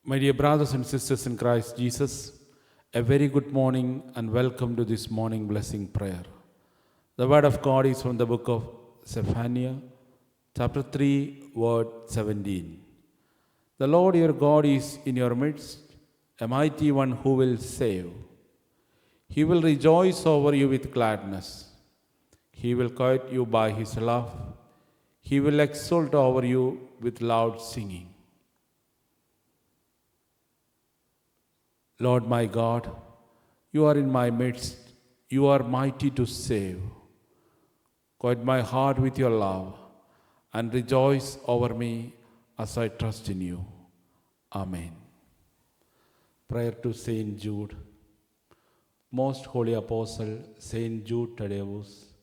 My dear brothers and sisters in Christ Jesus, a very good morning and welcome to this morning blessing prayer. The word of God is from the book of Zephaniah, chapter 3, word 17. The Lord your God is in your midst, a mighty one who will save. He will rejoice over you with gladness. He will quiet you by his love. He will exult over you with loud singing. Lord my God, you are in my midst. You are mighty to save. Quiet my heart with your love and rejoice over me as I trust in you. Amen. Prayer to Saint Jude. Most Holy Apostle Saint Jude Thaddeus,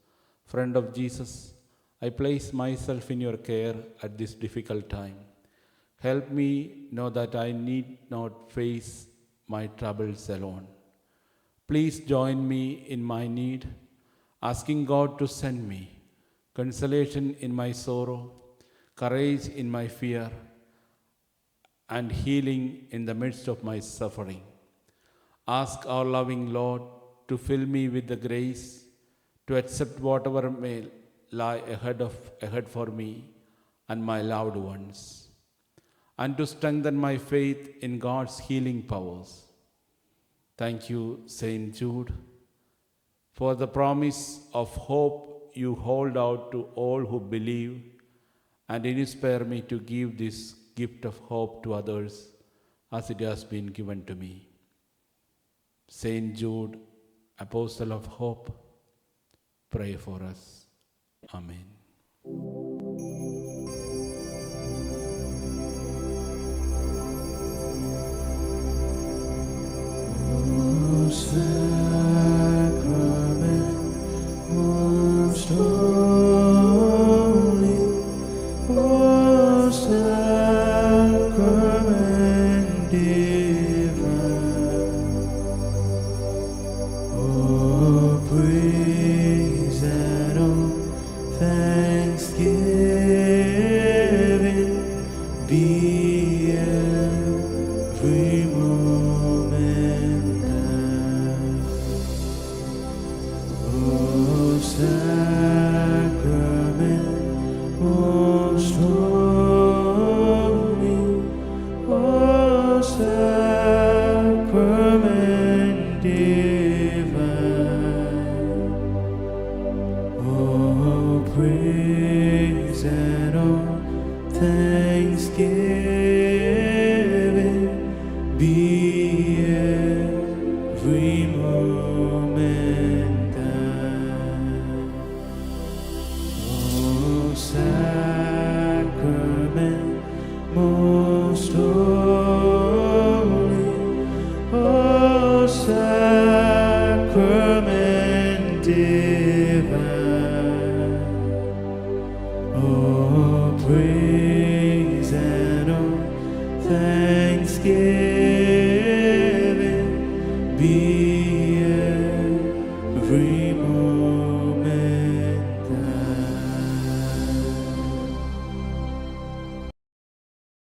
friend of Jesus, I place myself in your care at this difficult time. Help me know that I need not face my troubles alone. Please join me in my need, asking God to send me consolation in my sorrow, courage in my fear, and healing in the midst of my suffering. Ask our loving Lord to fill me with the grace to accept whatever may lie ahead for me and my loved ones, and to strengthen my faith in God's healing powers. Thank you, Saint Jude, for the promise of hope you hold out to all who believe, and inspire me to give this gift of hope to others as it has been given to me. Saint Jude, Apostle of Hope, pray for us. Amen. Sacrament most holy, O sacrament divine, O praise and all thanksgiving be every moment thine. O sacrament most holy, O sacrament divine, O praise and all thanksgiving be every moment thine. O sacrament most holy, O sacrament divine,